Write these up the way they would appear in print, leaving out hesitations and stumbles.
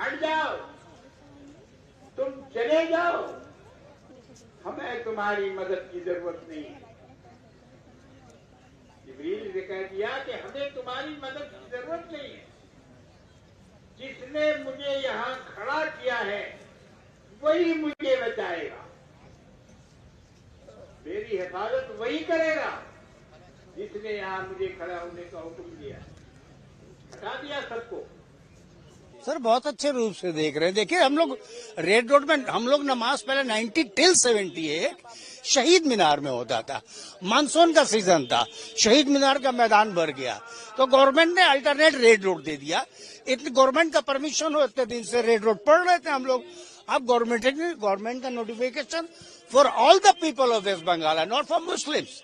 हट जाओ, तुम चले जाओ, हमें तुम्हारी मदद की जरूरत नहीं है। जिब्रील ने कह दिया कि हमें तुम्हारी मदद की जरूरत नहीं है। जिसने मुझे यहाँ खड़ा किया है वही मुझे बचाएगा, मेरी हिफाजत वही करेगा जिसने यहाँ मुझे खड़ा होने का हुक्म दिया। हटा दिया सबको। सर बहुत अच्छे रूप से देख रहे हैं। देखिए हम लोग रेड रोड में हम लोग नमाज पहले 90 till 78 शहीद मीनार में होता था। मानसून का सीजन था, शहीद मीनार का मैदान भर गया तो गवर्नमेंट ने अल्टरनेट रेड रोड दे दिया। इतने गवर्नमेंट का परमिशन हो, इतने दिन से रेड रोड पढ़ रहे थे हम लोग। अब गवर्नमेंट का notification for all the people of West Bengal and not for Muslims.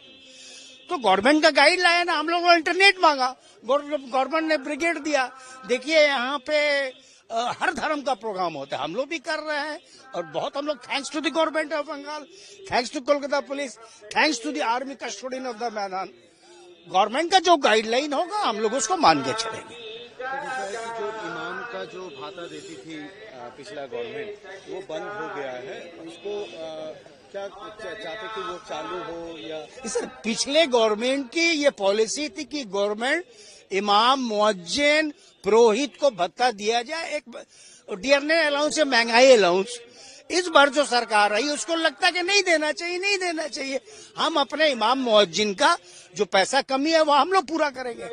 तो गवर्नमेंट का गाइडलाइन हम लोगों ने इंटरनेट मांगा, गवर्नमेंट ने ब्रिगेड दिया। देखिए यहाँ पे हर धर्म का प्रोग्राम होता है, हम लोग भी कर रहे हैं और बहुत हम लोग thanks to the government of Bengal, thanks to Kolkata police, thanks to the army custodian of the Maidan. Government का जो गाइडलाइन होगा हम लोग उसको मान के चलेंगे। जो इमाम का जो भाता देती थी पिछला गवर्नमेंट वो बंद हो गया है, उसको क्या चाहते कि वो चालू हो या सर पिछले गवर्नमेंट की ये पॉलिसी थी कि गवर्नमेंट इमाम मुअज्जिन पुरोहित को भत्ता दिया जाए, एक डियरनेस अलाउंस या महंगाई अलाउंस। इस बार जो सरकार आई उसको लगता कि नहीं देना चाहिए। हम अपने इमाम मुअज्जिन का जो पैसा कमी है वो हम लोग पूरा करेंगे।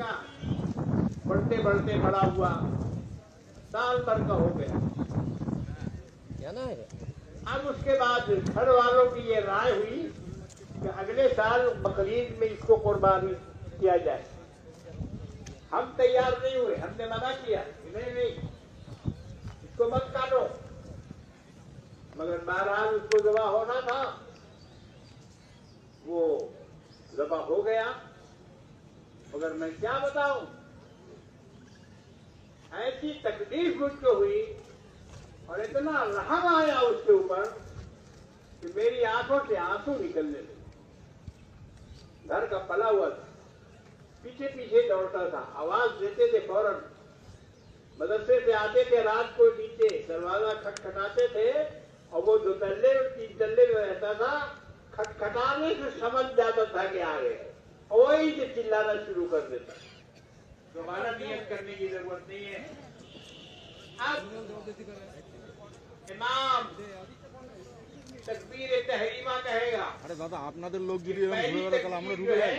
बढ़ते बढ़ते बड़ा हुआ, साल भर का हो गया। क्या ना है। अब उसके बाद घर वालों की ये राय हुई कि अगले साल बकरीद में इसको कुर्बानी किया जाए। हम तैयार नहीं हुए, हमने मना किया नहीं, इसको मत काटो। मगर बहरहाल उसको ज़बह होना था, वो ज़बह हो गया। मगर मैं क्या बताऊं, ऐसी तकलीफ मुझको हुई और इतना रहम आया उसके ऊपर कि मेरी आंखों से आंसू निकलने लगे। घर का पला हुआ था, पीछे पीछे दौड़ता था, आवाज देते थे फौरन। मदरसे से आते थे रात को, नीचे दरवाजा खटखटाते थे और वो 2 तल्ले और 3 तल्ले में रहता था। खटखटाने से समझ जाता था कि आ गए, और वही से चिल्लाना शुरू कर देता। दोबारा नियत करने की जरूरत नहीं है। अब इमाम तकबीर तहरीमा कहेगा। अरे दादा আপনাদের লোক যদি এরকম ঘুরে বেড়ায় আমরা ঢুকে যাই,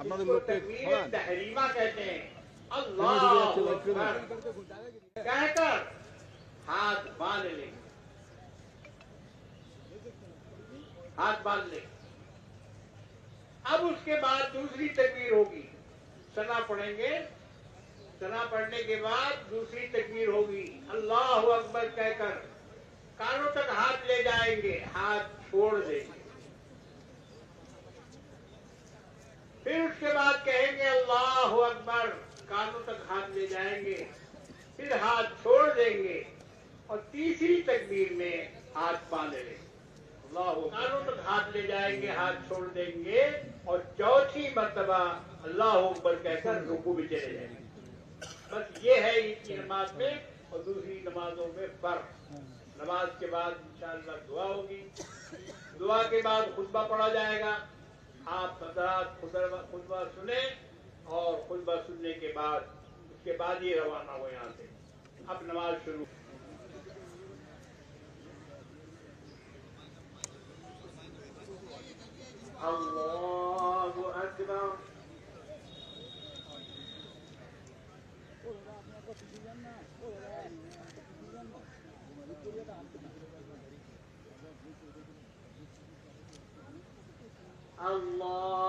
আপনাদের লোককে तकबीर तहरीमा कहते हैं। अल्लाह कहकर हाथ बांध ले, हाथ बांध ले। अब उसके बाद दूसरी तकबीर होगी, सना पढ़ेंगे, सना पढ़ने के बाद दूसरी तकबीर होगी। अल्लाहु अकबर कहकर कानों तक हाथ ले जाएंगे, हाथ छोड़ देंगे। फिर उसके बाद कहेंगे अल्लाहु अकबर, कानों तक हाथ ले जाएंगे, फिर हाथ छोड़ देंगे और तीसरी तकबीर में हाथ बांध लेंगे। अल्लाहु कानों तक हाथ ले जाएंगे, हाथ छोड़ देंगे और चौथी मर्तबा अल्लाहु अकबर कहकर रुकू में चले जाएंगे। बस ये है ईद की नमाज में और दूसरी नमाजों में फर्क। नमाज के बाद इंशाअल्लाह दुआ होगी, दुआ के बाद खुतबा पढ़ा जाएगा। आप हज़रात खुतबा सुने और खुतबा सुनने के बाद उसके बाद ही रवाना हो यहाँ से। अब नमाज शुरू। अल्लाहु अकबर। Allah